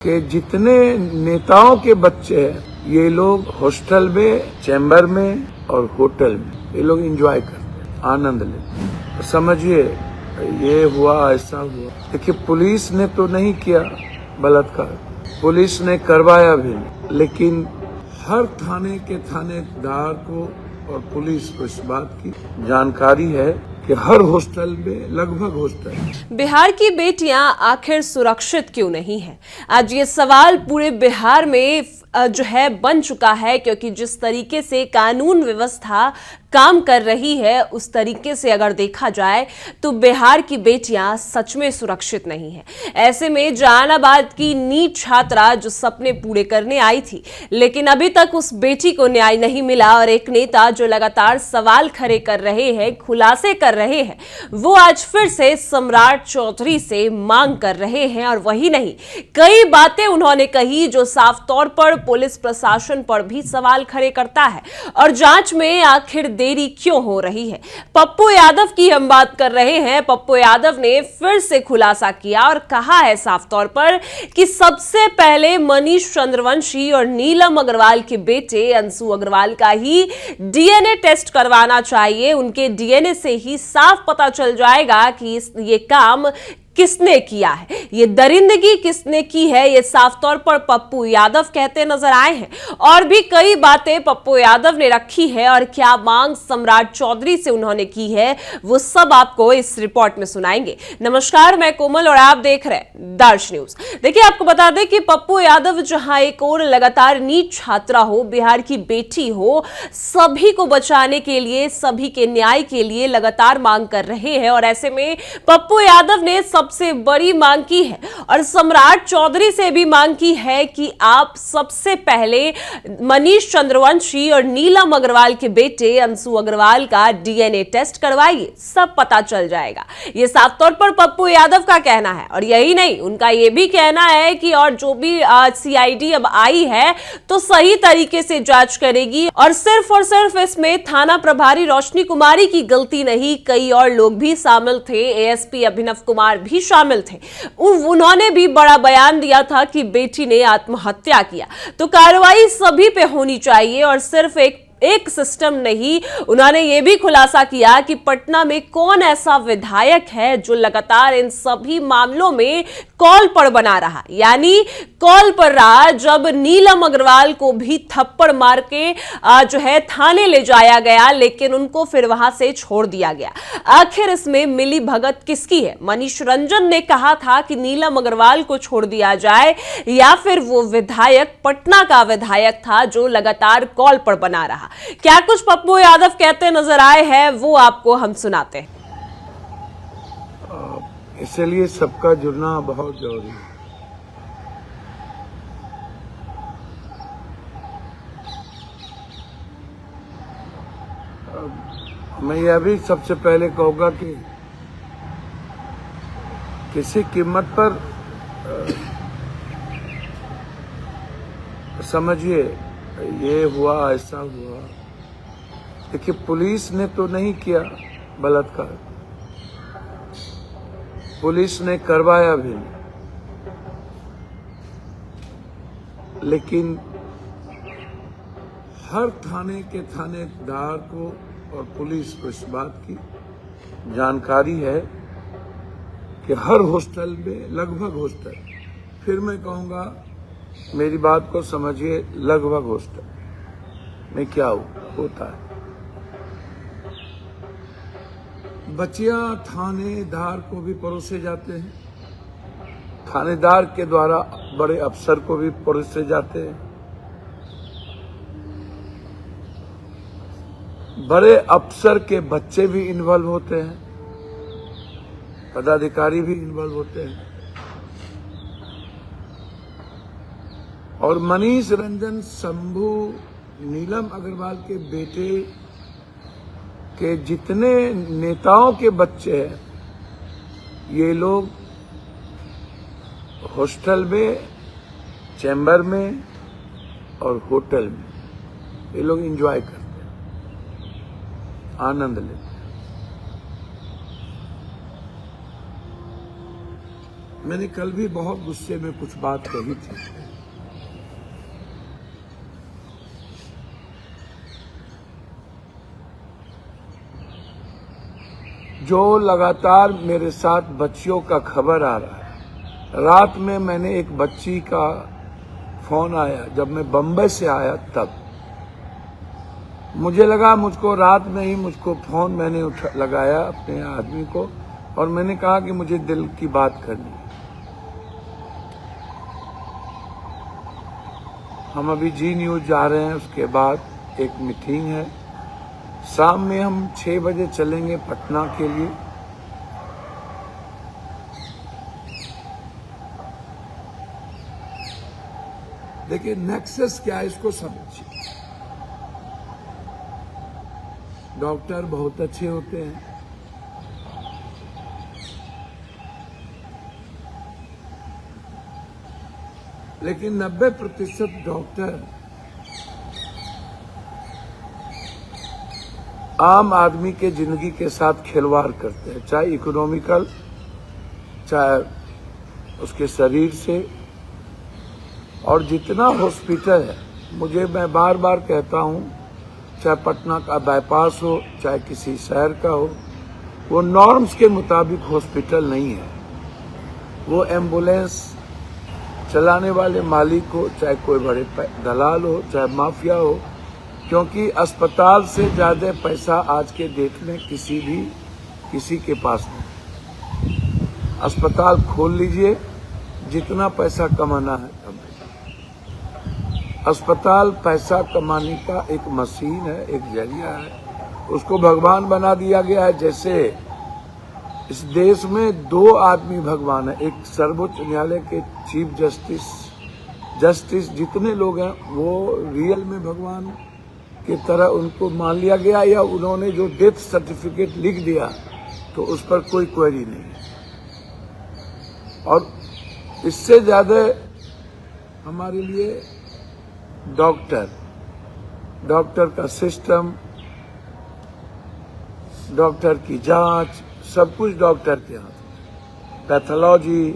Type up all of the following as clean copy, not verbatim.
कि जितने नेताओं के बच्चे हैं ये लोग हॉस्टल में, चैम्बर में और होटल में ये लोग एंजॉय करते हैं, आनंद लेते हैं। समझिए ये हुआ, ऐसा हुआ। देखिए पुलिस ने तो नहीं किया बलात्कार, पुलिस ने करवाया भी नहीं, लेकिन हर थाने के थानेदार को और पुलिस को इस बात की जानकारी है कि हर हॉस्टल में, लगभग हॉस्टल। बिहार की बेटियां आखिर सुरक्षित क्यों नहीं हैं? आज ये सवाल पूरे बिहार में जो है बन चुका है, क्योंकि जिस तरीके से कानून व्यवस्था काम कर रही है उस तरीके से अगर देखा जाए तो बिहार की बेटियां सच में सुरक्षित नहीं है। ऐसे में जहानाबाद की नीट छात्रा जो सपने पूरे करने आई थी, लेकिन अभी तक उस बेटी को न्याय नहीं मिला और एक नेता जो लगातार सवाल खड़े कर रहे हैं, खुलासे कर रहे हैं, वो आज फिर से सम्राट चौधरी से मांग कर रहे हैं। और वही नहीं, कई बातें उन्होंने कही जो साफ तौर पर पुलिस प्रशासन पर भी सवाल खड़े करता है। और जांच में आखिर देरी क्यों हो रही है? पप्पू यादव की हम बात कर रहे हैं। पप्पू यादव ने फिर से खुलासा किया और कहा है साफ तौर पर कि सबसे पहले मनीष चंद्रवंशी और नीलम अग्रवाल के बेटे अंशु अग्रवाल का ही डीएनए टेस्ट करवाना चाहिए। उनके डीएनए से ही साफ पता चल जाएगा कि ये काम किसने किया है, ये दरिंदगी किसने की है। ये साफ तौर पर पप्पू यादव कहते नजर आए हैं। और भी कई बातें पप्पू यादव ने रखी है और क्या मांग सम्राट चौधरी से उन्होंने की है, वो सब आपको इस रिपोर्ट में सुनाएंगे। नमस्कार, मैं कोमल और आप देख रहे हैं दर्श न्यूज। देखिए, आपको बता दें कि पप्पू यादव जहां एक और लगातार नीट छात्रा हो, बिहार की बेटी हो, सभी को बचाने के लिए, सभी के न्याय के लिए लगातार मांग कर रहे हैं। और ऐसे में पप्पू यादव ने सबसे बड़ी मांग की है और सम्राट चौधरी से भी मांग की है कि आप सबसे पहले मनीष चंद्रवंशी और नीलम अग्रवाल के बेटे अंशु अग्रवाल का डीएनए टेस्ट करवाइए, सब पता चल जाएगा। यह साफ तौर पर पप्पू यादव का कहना है। और यही नहीं, उनका यह भी कहना है कि और जो भी सीआईडी अब आई है तो सही तरीके से जांच करेगी और सिर्फ इसमें थाना प्रभारी रोशनी कुमारी की गलती नहीं, कई और लोग भी शामिल थे। एएसपी अभिनव कुमार भी शामिल थे। उन्होंने भी बड़ा बयान दिया था कि बेटी ने आत्महत्या किया, तो कार्रवाई सभी पे होनी चाहिए और सिर्फ एक सिस्टम नहीं। उन्होंने यह भी खुलासा किया कि पटना में कौन ऐसा विधायक है जो लगातार इन सभी मामलों में कॉल पर बना रहा, यानी कॉल पर रहा जब नीलम अग्रवाल को भी थप्पड़ मार के जो है थाने ले जाया गया, लेकिन उनको फिर वहां से छोड़ दिया गया। आखिर इसमें मिली भगत किसकी है? मनीष रंजन ने कहा था कि नीलम अग्रवाल को छोड़ दिया जाए, या फिर वो विधायक पटना का विधायक था जो लगातार कॉल पर बना रहा? क्या कुछ पप्पू यादव कहते नजर आए हैं, वो आपको हम सुनाते हैं। इसलिए सबका जुड़ना बहुत जरूरी है। मैं यह भी सबसे पहले कहूंगा कि किसी कीमत पर समझिए ये हुआ, ऐसा हुआ। देखिए पुलिस ने तो नहीं किया बलात्कार, पुलिस ने करवाया भी नहीं, लेकिन हर थाने के थानेदार को और पुलिस को इस बात की जानकारी है कि हर हॉस्टल में, लगभग हॉस्टल, फिर मैं कहूंगा मेरी बात को समझिए, लगभग हॉस्टल में क्या होता है, बच्चियां थानेदार को भी परोसे जाते हैं, थानेदार के द्वारा बड़े अफसर को भी परोसे जाते हैं, बड़े अफसर के बच्चे भी इन्वॉल्व होते हैं, पदाधिकारी भी इन्वॉल्व होते हैं। और मनीष रंजन, शंभू, नीलम अग्रवाल के बेटे के जितने नेताओं के बच्चे हैं ये लोग हॉस्टल में, चैम्बर में और होटल में ये लोग एंजॉय करते हैं, आनंद लेते हैं। मैंने कल भी बहुत गुस्से में कुछ बात कही थी। जो लगातार मेरे साथ बच्चियों का खबर आ रहा है। रात में मैंने एक बच्ची का फोन आया, जब मैं बम्बई से आया तब मुझे लगा, मुझको रात में ही मुझको फोन मैंने लगाया अपने आदमी को और मैंने कहा कि मुझे दिल की बात करनी है। हम अभी जी न्यूज जा रहे हैं, उसके बाद एक मीटिंग है। शाम में हम 6 बजे चलेंगे पटना के लिए। देखिए नेक्सस क्या है, इसको समझिए। डॉक्टर बहुत अच्छे होते हैं, लेकिन 90% डॉक्टर आम आदमी के जिंदगी के साथ खिलवाड़ करते हैं, चाहे इकोनॉमिकल, चाहे उसके शरीर से। और जितना हॉस्पिटल है, मैं बार बार कहता हूं, चाहे पटना का बाईपास हो, चाहे किसी शहर का हो, वो नॉर्म्स के मुताबिक हॉस्पिटल नहीं है। वो एम्बुलेंस चलाने वाले मालिक हो, चाहे कोई बड़े दलाल हो, चाहे माफिया हो, क्योंकि अस्पताल से ज्यादा पैसा आज के डेट में किसी के पास नहीं। अस्पताल खोल लीजिए, जितना पैसा कमाना है कमाइए। अस्पताल पैसा कमाने का एक मशीन है, एक जरिया है, उसको भगवान बना दिया गया है। जैसे इस देश में 2 आदमी भगवान है, एक सर्वोच्च न्यायालय के चीफ जस्टिस जितने लोग हैं वो रियल में भगवान की तरह उनको मान लिया गया, या उन्होंने जो डेथ सर्टिफिकेट लिख दिया तो उस पर कोई क्वेरी नहीं है। और इससे ज्यादा हमारे लिए डॉक्टर का सिस्टम, डॉक्टर की जांच, सब कुछ डॉक्टर के हाथ में। Pathology,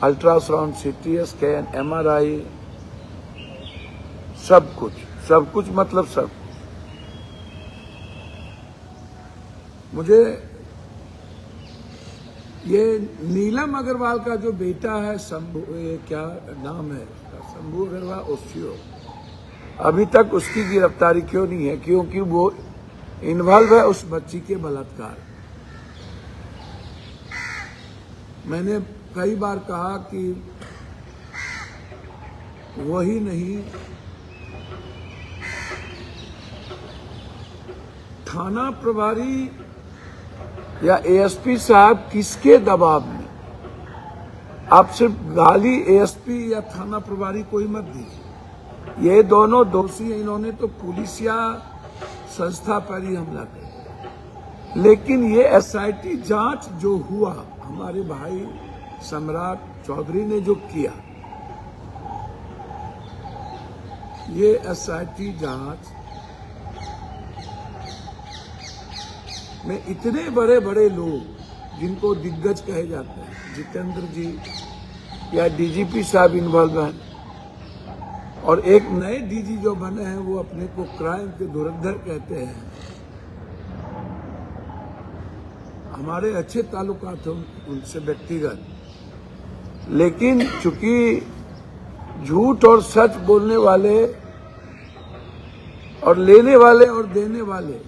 ultrasound, CT scan, MRI, सब कुछ मतलब सब। मुझे ये नीलम अग्रवाल का जो बेटा है, शंभू, ये क्या नाम है उसका, शंभू अग्रवाल ओसियो, अभी तक उसकी गिरफ्तारी क्यों नहीं है? क्योंकि वो इन्वॉल्व है उस बच्ची के बलात्कार। मैंने कई बार कहा कि वही नहीं, थाना प्रभारी या ASP साहब किसके दबाव में? आप सिर्फ गाली ASP या थाना प्रभारी को ही मत दीजिए। ये दोनों दोषी हैं, इन्होंने तो पुलिस या संस्था पर ही हमला किया। लेकिन ये SIT जांच जो हुआ, हमारे भाई सम्राट चौधरी ने जो किया, ये SIT जांच में इतने बड़े बड़े लोग जिनको दिग्गज कहे जाते हैं, जितेंद्र जी या DGP साहब इन्वॉल्व हैं, और एक नए DG जो बने हैं वो अपने को क्राइम के धुरंधर कहते हैं। हमारे अच्छे ताल्लुकात हैं उनसे व्यक्तिगत, लेकिन चूंकि झूठ और सच बोलने वाले और लेने वाले और देने वाले,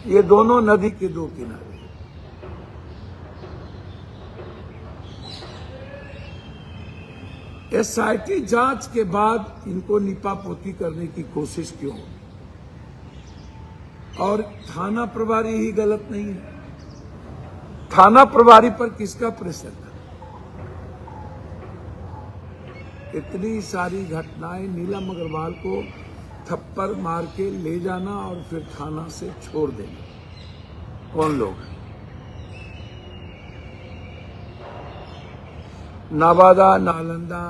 ये दोनों नदी के 2 किनारे। SIT जांच के बाद इनको निपापोती करने की कोशिश क्यों? और थाना प्रभारी ही गलत नहीं है? थाना प्रभारी पर किसका प्रेशर था? इतनी सारी घटनाएं, नीलम अग्रवाल को थप्पड़ मार के ले जाना और फिर थाना से छोड़ देना, कौन लोग? नवादा, नालंदा,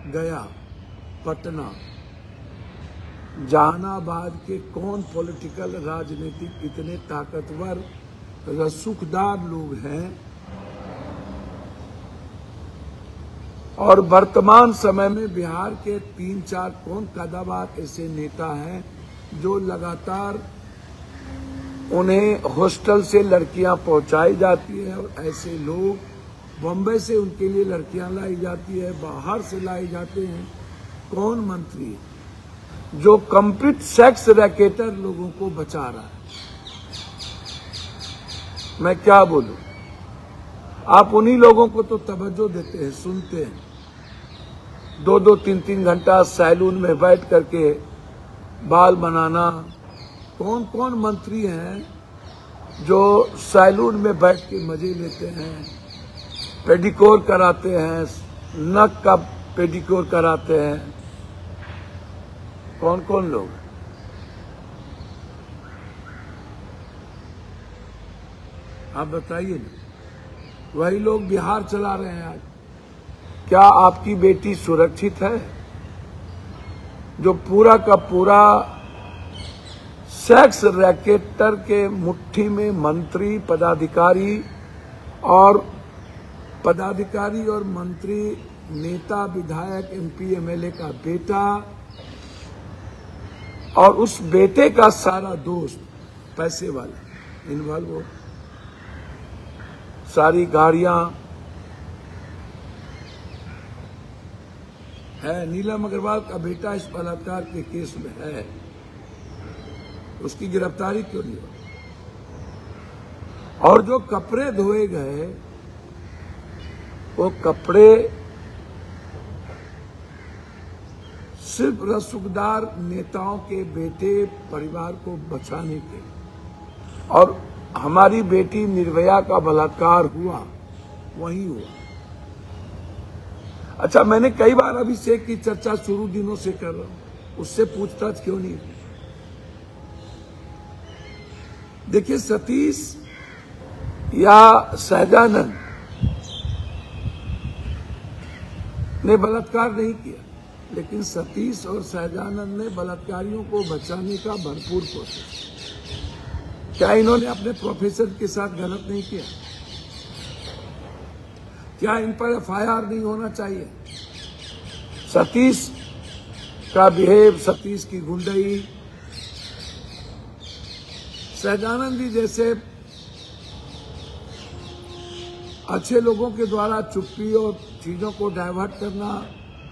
गया, पटना, जहानाबाद के कौन पॉलिटिकल राजनीतिक इतने ताकतवर रसूखदार लोग हैं और वर्तमान समय में बिहार के 3-4 कौन कदाबार ऐसे नेता हैं जो लगातार उन्हें हॉस्टल से लड़कियां पहुंचाई जाती है और ऐसे लोग बॉम्बे से उनके लिए लड़कियां लाई जाती है, बाहर से लाई जाते हैं। कौन मंत्री है जो कंप्लीट सेक्स रैकेटर लोगों को बचा रहा है? मैं क्या बोलूं? आप उन्हीं लोगों को तो तवज्जो देते हैं, सुनते हैं। 2-2, 3-3 घंटा सैलून में बैठ करके बाल बनाना। कौन कौन मंत्री हैं जो सैलून में बैठ के मजे लेते हैं, पेडिक्योर कराते हैं, नक का पेडिक्योर कराते हैं? कौन कौन लोग? आप बताइए ना। वही लोग बिहार चला रहे हैं आज। क्या आपकी बेटी सुरक्षित है? जो पूरा का पूरा सेक्स रैकेटर के मुट्ठी में मंत्री, पदाधिकारी और मंत्री, नेता, विधायक, एमपी, एमएलए का बेटा और उस बेटे का सारा दोस्त पैसे वाला इन्वॉल्व हो। सारी गाड़ियां है। नीलम अग्रवाल का बेटा इस बलात्कार के केस में है, उसकी गिरफ्तारी क्यों नहीं हुई? और जो कपड़े धोए गए वो कपड़े सिर्फ रसूखदार नेताओं के बेटे परिवार को बचाने के, और हमारी बेटी निर्भया का बलात्कार हुआ वही हुआ। अच्छा, मैंने कई बार अभिषेक की चर्चा शुरू दिनों से कर रहा हूं, उससे पूछताछ क्यों नहीं हुई? देखिए, सतीश या सहजानंद ने बलात्कार नहीं किया, लेकिन सतीश और सहजानंद ने बलात्कारियों को बचाने का भरपूर कोशिश। क्या इन्होंने अपने प्रोफेसर के साथ गलत नहीं किया? क्या इन पर एफआईआर नहीं होना चाहिए? सतीश का बिहेव, सतीश की गुंडई, सहजानंद जी जैसे अच्छे लोगों के द्वारा चुप्पी और चीजों को डाइवर्ट करना,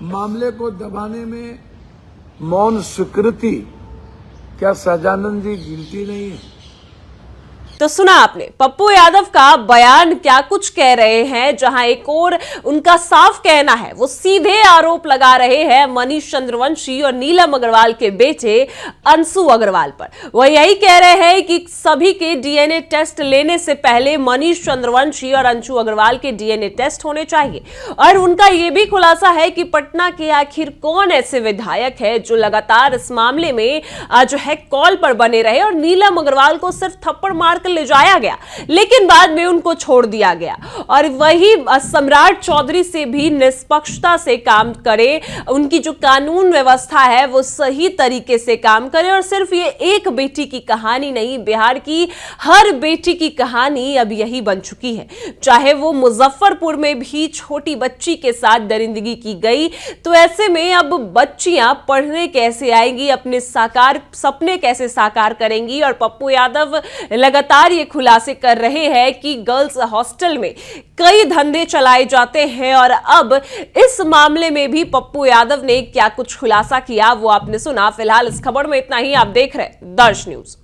मामले को दबाने में मौन स्वीकृति, क्या सहजानंद जी गिल्टी नहीं है? तो सुना आपने पप्पू यादव का बयान क्या कुछ कह रहे हैं, जहां एक और उनका साफ कहना है, वो सीधे आरोप लगा रहे हैं मनीष चंद्रवंशी और नीलम अग्रवाल के बेटे अंशु अग्रवाल पर। वह यही कह रहे हैं कि सभी के डीएनए टेस्ट लेने से पहले मनीष चंद्रवंशी और अंशु अग्रवाल के डीएनए टेस्ट होने चाहिए। और उनका यह भी खुलासा है कि पटना के आखिर कौन ऐसे विधायक है जो लगातार इस मामले में जो है कॉल पर बने रहे और नीलम अग्रवाल को सिर्फ थप्पड़ मार ले जाया गया, लेकिन बाद में उनको छोड़ दिया गया। और वही सम्राट चौधरी से भी निष्पक्षता से काम करे, उनकी जो कानून व्यवस्था है वो सही तरीके से काम करे। और सिर्फ ये एक बेटी की कहानी नहीं, बिहार की हर बेटी की कहानी अब यही बन चुकी है। चाहे वो मुजफ्फरपुर में भी छोटी बच्ची के साथ दरिंदगी की गई, तो ऐसे में अब बच्चियां पढ़ने कैसे आएंगी, अपने सपने कैसे साकार करेंगी? और पप्पू यादव लगातार ये खुलासे कर रहे हैं कि गर्ल्स हॉस्टल में कई धंधे चलाए जाते हैं। और अब इस मामले में भी पप्पू यादव ने क्या कुछ खुलासा किया वो आपने सुना। फिलहाल इस खबर में इतना ही। आप देख रहे हैं दर्श न्यूज।